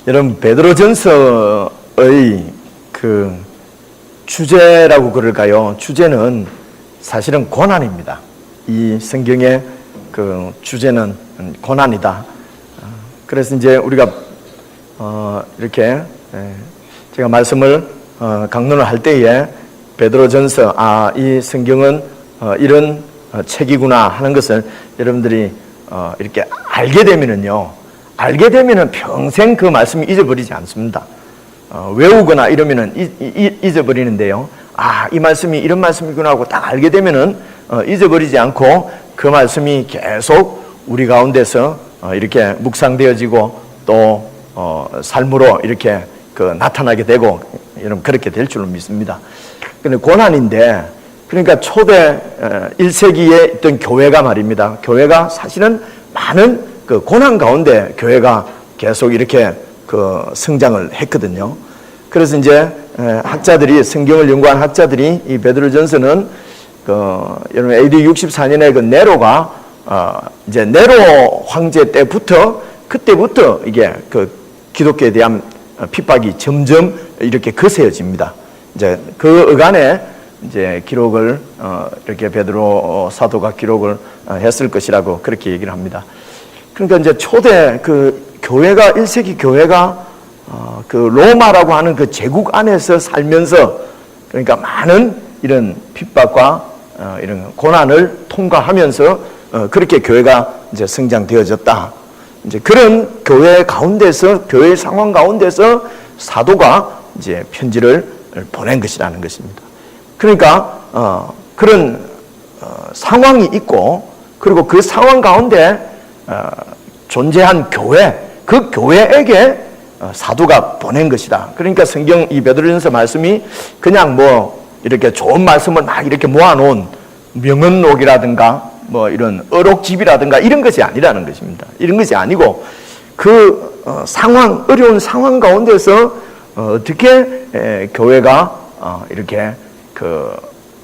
여러분, 베드로전서의 그 주제라고 그럴까요? 주제는 사실은 고난입니다. 이 성경의 그 주제는 고난이다. 그래서 이제 우리가 이렇게 제가 말씀을 강론을 할 때에 베드로전서, 이 성경은 이런 책이구나 하는 것을 여러분들이 이렇게 알게 되면은요, 평생 그 말씀이 잊어버리지 않습니다. 외우거나 이러면은 잊어버리는데요. 이 말씀이 이런 말씀이구나 하고 딱 알게 되면은 잊어버리지 않고 그 말씀이 계속 우리 가운데서 이렇게 묵상되어지고 또 삶으로 이렇게 나타나게 되고, 여러분, 그렇게 될 줄로 믿습니다. 근데 고난인데, 그러니까 초대 1세기에 있던 교회가 말입니다. 교회가 사실은 많은 그 고난 가운데 교회가 계속 이렇게 성장을 했거든요. 그래서 이제 학자들이, 성경을 연구한 학자들이 이 베드로전서는 여러분 AD 64년에 그 네로가 이제 네로 황제 그때부터 이게 기독교에 대한 핍박이 점점 이렇게 거세어집니다. 이제 그 어간에 이제 기록을 이렇게 베드로 사도가 기록을 했을 것이라고 그렇게 얘기를 합니다. 그러니까 이제 초대 교회가 1세기 교회가 로마라고 하는 그 제국 안에서 살면서, 그러니까 많은 이런 핍박과 이런 고난을 통과하면서 그렇게 교회가 이제 성장되어졌다. 이제 그런 교회 가운데서, 교회의 상황 가운데서 사도가 이제 편지를 보낸 것이라는 것입니다. 그러니까 그런 상황이 있고, 그리고 그 상황 가운데 존재한 교회, 그 교회에게 사도가 보낸 것이다. 그러니까 성경 이 베드로전서 말씀이 그냥 이렇게 좋은 말씀을 막 이렇게 모아놓은 명언록이라든가 이런 어록집이라든가 이런 것이 아니라는 것입니다. 이런 것이 아니고 어려운 상황 가운데서 어떻게 교회가 이렇게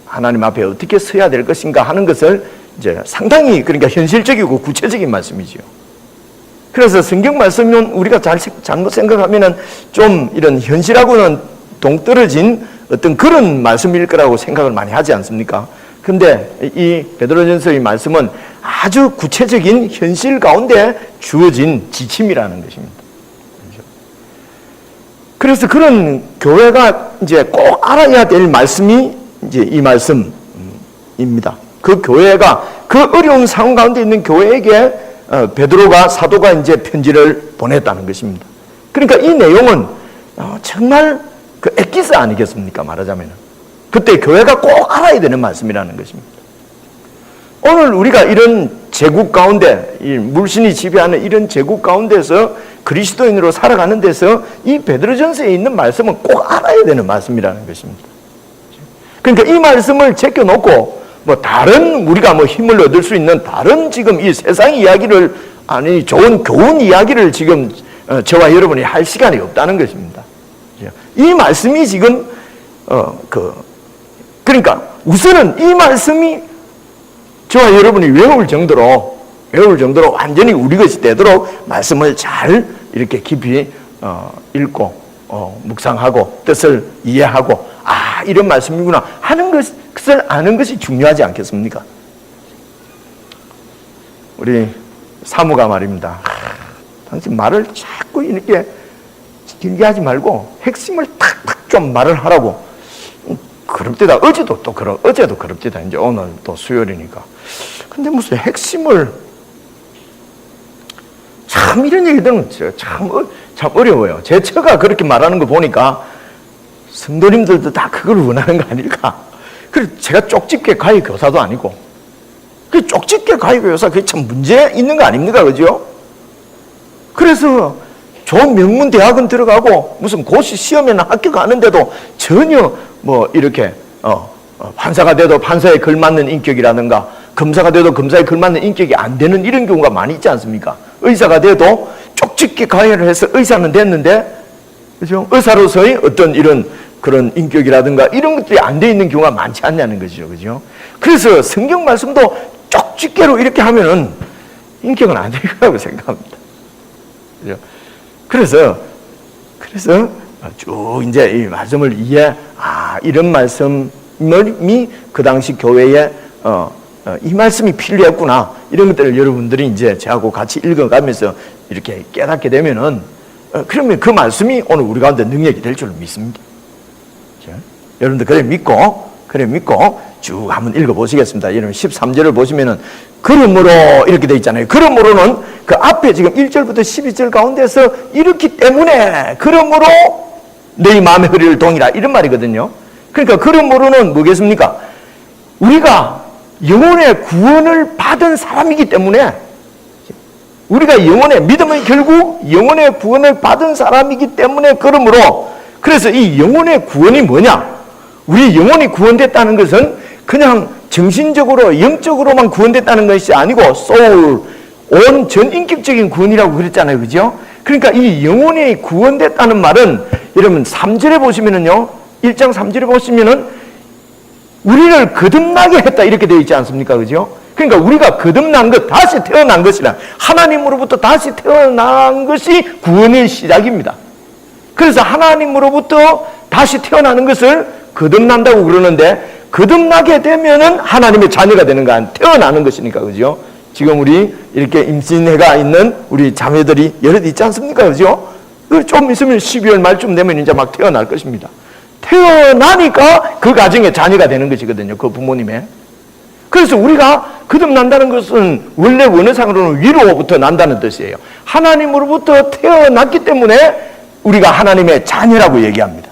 하나님 앞에 어떻게 서야 될 것인가 하는 것을 이제 상당히, 그러니까 현실적이고 구체적인 말씀이지요. 그래서 성경 말씀은 우리가 잘못 생각하면은 좀 이런 현실하고는 동떨어진 어떤 그런 말씀일 거라고 생각을 많이 하지 않습니까? 근데 이 베드로전서의 말씀은 아주 구체적인 현실 가운데 주어진 지침이라는 것입니다. 그래서 그런 교회가 이제 꼭 알아야 될 말씀이 이제 이 말씀입니다. 그 교회가, 그 어려운 상황 가운데 있는 교회에게 베드로가, 사도가 이제 편지를 보냈다는 것입니다. 그러니까 이 내용은 정말 엑기스 아니겠습니까? 말하자면 그때 교회가 꼭 알아야 되는 말씀이라는 것입니다. 오늘 우리가 이런 제국 가운데, 이 물신이 지배하는 이런 제국 가운데서 그리스도인으로 살아가는 데서 이 베드로전서에 있는 말씀은 꼭 알아야 되는 말씀이라는 것입니다. 그러니까 이 말씀을 제껴놓고 다른 우리가 힘을 얻을 수 있는 다른 지금 이 세상 이야기를, 좋은 교훈 이야기를 지금 저와 여러분이 할 시간이 없다는 것입니다. 이 말씀이 지금 그러니까 우선은 이 말씀이 저와 여러분이 외울 정도로 완전히 우리 것이 되도록 말씀을 잘 이렇게 깊이 읽고 묵상하고 뜻을 이해하고 이런 말씀이구나 하는 것을 아는 것이 중요하지 않겠습니까? 우리 사무가 말입니다. 당신 말을 자꾸 이렇게 길게 하지 말고 핵심을 탁탁 좀 말을 하라고. 그럽디다. 어제도 그럽디다. 이제 오늘 또 수요일이니까. 근데 무슨 핵심을, 참 이런 얘기들은 참 어려워요. 제 처가 그렇게 말하는 거 보니까 성도님들도 다 그걸 원하는 거 아닐까? 그래서 제가 쪽집게 가해 교사도 아니고, 그 쪽집게 가해 교사 그게 참 문제 있는 거 아닙니까? 그죠? 그래서 좋은 명문 대학은 들어가고 무슨 고시 시험에는 합격하는데도 전혀 이렇게 판사가 돼도 판사에 걸맞는 인격이라든가 검사가 돼도 검사에 걸맞는 인격이 안 되는 이런 경우가 많이 있지 않습니까? 의사가 돼도 쪽집게 가해를 해서 의사는 됐는데, 그죠? 의사로서의 어떤 이런 그런 인격이라든가 이런 것들이 안 돼 있는 경우가 많지 않냐는 거죠. 그죠? 그래서 성경 말씀도 쪽집게로 이렇게 하면은 인격은 안 될 거라고 생각합니다. 그죠? 그래서 그래서 쭉 이제 이 말씀을 이런 말씀이 그 당시 교회에 이 말씀이 필요했구나, 이런 것들을 여러분들이 이제 저하고 같이 읽어가면서 이렇게 깨닫게 되면은 그러면 그 말씀이 오늘 우리 가운데 능력이 될 줄 믿습니다. 그렇죠? 여러분들 그래 믿고 쭉 한번 읽어보시겠습니다. 여러분 13절을 보시면은 그러므로 이렇게 돼 있잖아요. 그러므로는 그 앞에 지금 1절부터 12절 가운데서 이렇기 때문에 그러므로 너희 마음의 허리를 동이라 이런 말이거든요. 그러니까 그러므로는 뭐겠습니까? 우리가 영혼의 구원을 받은 사람이기 때문에, 우리가 영혼의 믿음은 결국 영혼의 구원을 받은 사람이기 때문에 그러므로, 그래서 이 영혼의 구원이 뭐냐? 우리 영혼이 구원됐다는 것은 그냥 정신적으로 영적으로만 구원됐다는 것이 아니고 소울, 온 전인격적인 구원이라고 그랬잖아요. 그죠? 그러니까 이 영혼이 구원됐다는 말은 여러분 3절에 보시면은요, 1장 3절에 보시면은 우리를 거듭나게 했다 이렇게 되어 있지 않습니까? 그죠? 그러니까 우리가 거듭난 것, 다시 태어난 것이라, 하나님으로부터 다시 태어난 것이 구원의 시작입니다. 그래서 하나님으로부터 다시 태어나는 것을 거듭난다고 그러는데, 거듭나게 되면은 하나님의 자녀가 되는 거 아니에요. 태어나는 것이니까. 그죠? 지금 우리 이렇게 임신해가 있는 우리 자매들이 여럿 있지 않습니까? 그죠? 좀 있으면 12월 말쯤 되면 이제 막 태어날 것입니다. 태어나니까 그 가정의 자녀가 되는 것이거든요. 그 부모님의. 그래서 우리가 거듭난다는 것은 원래 원어상으로는 위로부터 난다는 뜻이에요. 하나님으로부터 태어났기 때문에 우리가 하나님의 자녀라고 얘기합니다.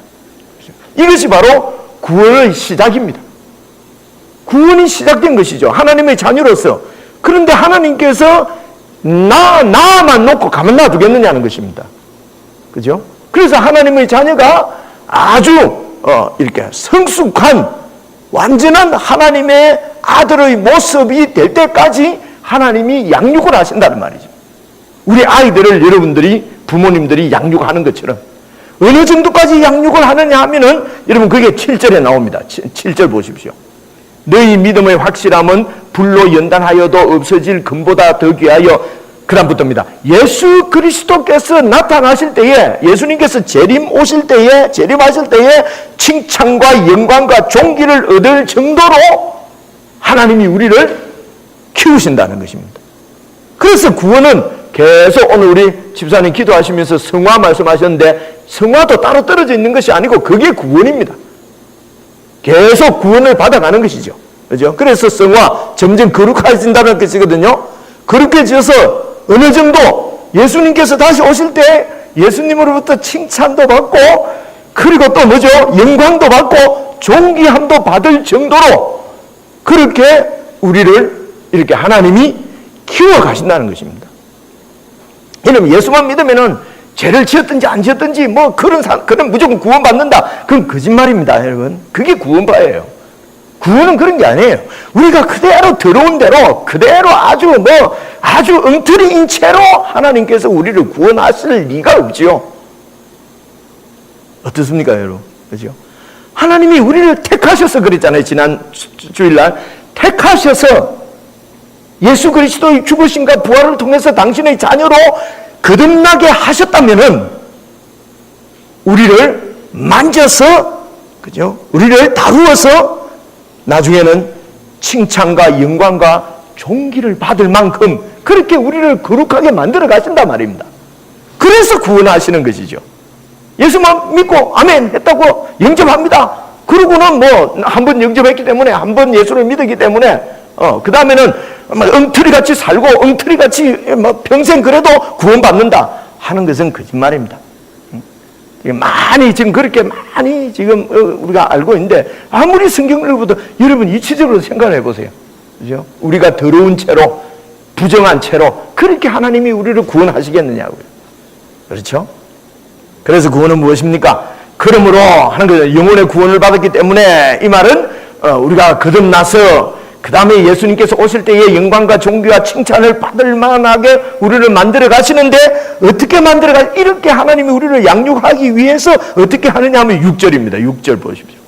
이것이 바로 구원의 시작입니다. 구원이 시작된 것이죠. 하나님의 자녀로서. 그런데 하나님께서 나만 놓고 가만 놔두겠느냐는 것입니다. 그죠? 그래서 하나님의 자녀가 아주 이렇게 성숙한 완전한 하나님의 아들의 모습이 될 때까지 하나님이 양육을 하신다는 말이죠. 우리 아이들을 여러분들이 부모님들이 양육하는 것처럼 어느 정도까지 양육을 하느냐 하면은 여러분 그게 7절에 나옵니다. 7절 보십시오. 너희 믿음의 확실함은 불로 연단하여도 없어질 금보다 더 귀하여, 그 다음부터입니다. 예수 그리스도께서 나타나실 때에, 예수님께서 재림하실 때에 칭찬과 영광과 존귀를 얻을 정도로 하나님이 우리를 키우신다는 것입니다. 그래서 구원은 계속 오늘 우리 집사님 기도하시면서 성화 말씀하셨는데, 성화도 따로 떨어져 있는 것이 아니고 그게 구원입니다. 계속 구원을 받아가는 것이죠. 그죠? 그래서 성화, 점점 거룩해진다는 것이거든요. 거룩해져서 어느 정도 예수님께서 다시 오실 때 예수님으로부터 칭찬도 받고, 그리고 또 뭐죠? 영광도 받고 존귀함도 받을 정도로 그렇게 우리를 이렇게 하나님이 키워가신다는 것입니다. 여러분, 예수만 믿으면은 죄를 지었든지 안 지었든지 뭐 그런 무조건 구원받는다, 그건 거짓말입니다. 여러분, 그게 구원파예요. 구원은 그런 게 아니에요. 우리가 그대로 들어온 대로 그대로 아주 엉터리인 채로 하나님께서 우리를 구원하실 리가 없지요. 어떻습니까, 여러분? 그죠? 하나님이 우리를 택하셔서 그랬잖아요. 지난 주일날 택하셔서 예수 그리스도의 죽으심과 부활을 통해서 당신의 자녀로 거듭나게 하셨다면은 우리를 만져서, 그죠? 우리를 다루어서 나중에는 칭찬과 영광과 존귀를 받을 만큼 그렇게 우리를 거룩하게 만들어 가신단 말입니다. 그래서 구원하시는 것이죠. 예수만 믿고 아멘 했다고 영접합니다. 그러고는 뭐 한 번 영접했기 때문에, 한 번 예수를 믿었기 때문에 그 다음에는 엉터리같이 살고 엉터리같이 평생 그래도 구원받는다 하는 것은 거짓말입니다. 많이 지금 그렇게 많이 지금 우리가 알고 있는데, 아무리 성경을 읽어도 여러분 이치적으로 생각을 해보세요. 그죠? 우리가 더러운 채로, 부정한 채로 그렇게 하나님이 우리를 구원하시겠느냐고요. 그렇죠? 그래서 구원은 무엇입니까? 그러므로 하는 거죠. 영혼의 구원을 받았기 때문에, 이 말은 우리가 거듭나서 그 다음에 예수님께서 오실 때에 영광과 존귀와 칭찬을 받을 만하게 우리를 만들어 가시는데, 어떻게 이렇게 하나님이 우리를 양육하기 위해서 어떻게 하느냐 하면 6절입니다. 6절 보십시오.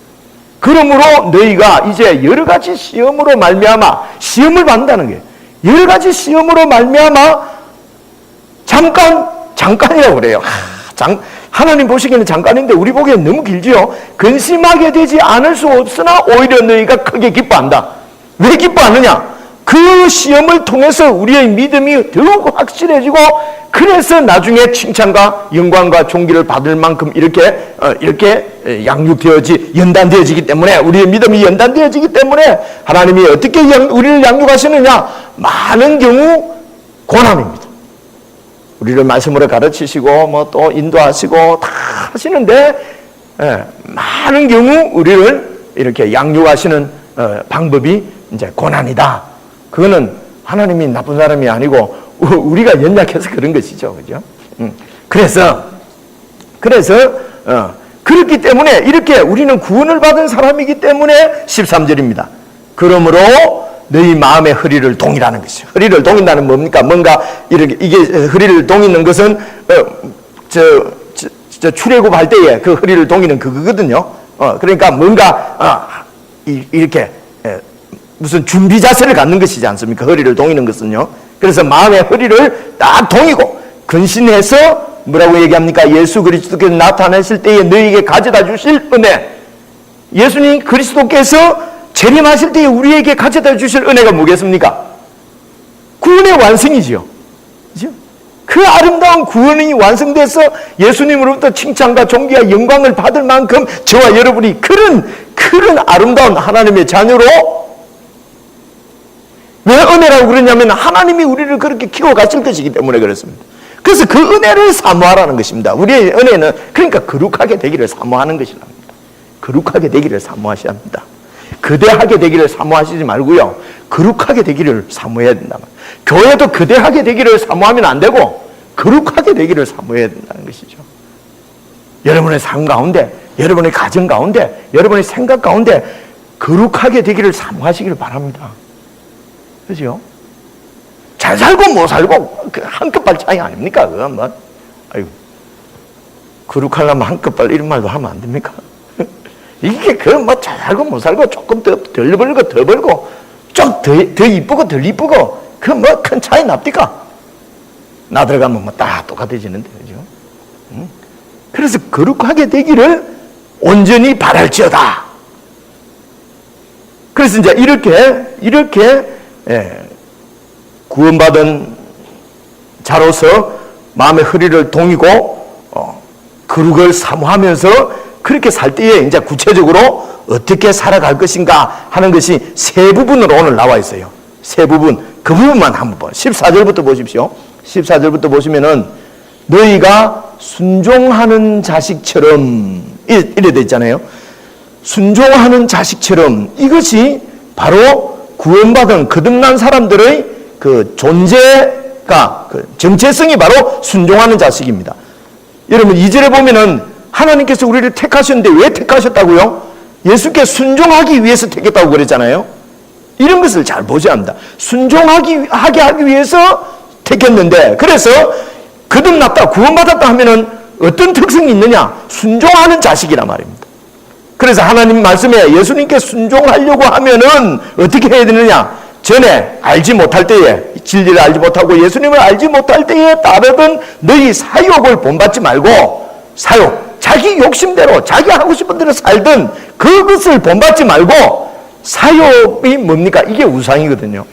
그러므로 너희가 이제 여러 가지 시험으로 말미암아, 시험을 받는다는 게 여러 가지 시험으로 말미암아 잠깐이라고 그래요. 하나님 보시기에는 잠깐인데 우리 보기에는 너무 길지요. 근심하게 되지 않을 수 없으나 오히려 너희가 크게 기뻐한다. 왜 기뻐하느냐? 그 시험을 통해서 우리의 믿음이 더욱 확실해지고, 그래서 나중에 칭찬과 영광과 존귀를 받을 만큼 이렇게 연단되어지기 때문에, 우리의 믿음이 연단되어지기 때문에 하나님이 어떻게 우리를 양육하시느냐? 많은 경우 고난입니다. 우리를 말씀으로 가르치시고 뭐 또 인도하시고 다 하시는데, 많은 경우 우리를 이렇게 양육하시는 방법이 이제 고난이다. 그거는 하나님이 나쁜 사람이 아니고 우리가 연약해서 그런 것이죠, 그죠? 그래서 그렇기 때문에 이렇게 우리는 구원을 받은 사람이기 때문에 13절입니다. 그러므로 너희 마음의 허리를 동이라는 것이죠. 허리를 동인다는 뭡니까? 뭔가 이렇게 이게 허리를 동이는 것은 출애굽할 때에 그 허리를 동이는 그거거든요. 그러니까 뭔가 이렇게 무슨 준비 자세를 갖는 것이지 않습니까? 허리를 동이는 것은요. 그래서 마음의 허리를 딱 동이고 근신해서 뭐라고 얘기합니까? 예수 그리스도께서 나타나실 때에 너희에게 가져다 주실 은혜. 예수님 그리스도께서 재림하실 때에 우리에게 가져다 주실 은혜가 뭐겠습니까? 구원의 완성이지요. 그죠? 그 아름다운 구원이 완성돼서 예수님으로부터 칭찬과 존귀와 영광을 받을 만큼 저와 여러분이 그런 아름다운 하나님의 자녀로, 왜 은혜라고 그러냐면 하나님이 우리를 그렇게 키워가실 것이기 때문에 그렇습니다. 그래서 그 은혜를 사모하라는 것입니다. 우리의 은혜는 그러니까 거룩하게 되기를 사모하는 것이랍니다. 거룩하게 되기를 사모하셔야 합니다. 거대하게 되기를 사모하시지 말고요, 거룩하게 되기를 사모해야 된다. 교회도 거대하게 되기를 사모하면 안 되고 거룩하게 되기를 사모해야 된다는 것이죠. 여러분의 삶 가운데, 여러분의 가정 가운데, 여러분의 생각 가운데 거룩하게 되기를 사모하시기를 바랍니다. 그죠? 잘 살고 못 살고 한 끗발 차이 아닙니까? 그건 뭐, 아이고, 거룩하려면 한 끗발 이런 말도 하면 안 됩니까? 이게 잘 살고 못 살고 조금 덜 벌고 더 벌고 좀 더 이쁘고 덜 이쁘고 그 큰 차이 납니까? 나 들어가면 다 똑같아지는데, 그죠? 그래서 거룩하게 되기를 온전히 바랄지어다. 그래서 이제 이렇게 구원받은 자로서 마음의 허리를 동이고 거룩을 사모하면서 그렇게 살 때에 이제 구체적으로 어떻게 살아갈 것인가 하는 것이 세 부분으로 오늘 나와 있어요. 세 부분. 그 부분만 한번 봐요. 14절부터 보십시오. 14절부터 보시면은 너희가 순종하는 자식처럼 이래 돼 있잖아요. 순종하는 자식처럼, 이것이 바로 구원받은 거듭난 사람들의 그 존재가, 그 정체성이 바로 순종하는 자식입니다. 여러분 2절에 보면은 하나님께서 우리를 택하셨는데 왜 택하셨다고요? 예수께 순종하기 위해서 택했다고 그랬잖아요. 이런 것을 잘 보셔야 합니다. 순종하게 하기 위해서 택했는데, 그래서 거듭났다, 구원받았다 하면은 어떤 특성이 있느냐? 순종하는 자식이란 말입니다. 그래서 하나님 말씀에 예수님께 순종하려고 하면은 어떻게 해야 되느냐? 전에 알지 못할 때에, 진리를 알지 못하고 예수님을 알지 못할 때에 따르던 너희 사욕을 본받지 말고, 사욕, 자기 욕심대로 자기 하고 싶은 대로 살던 그것을 본받지 말고, 사욕이 뭡니까? 이게 우상이거든요.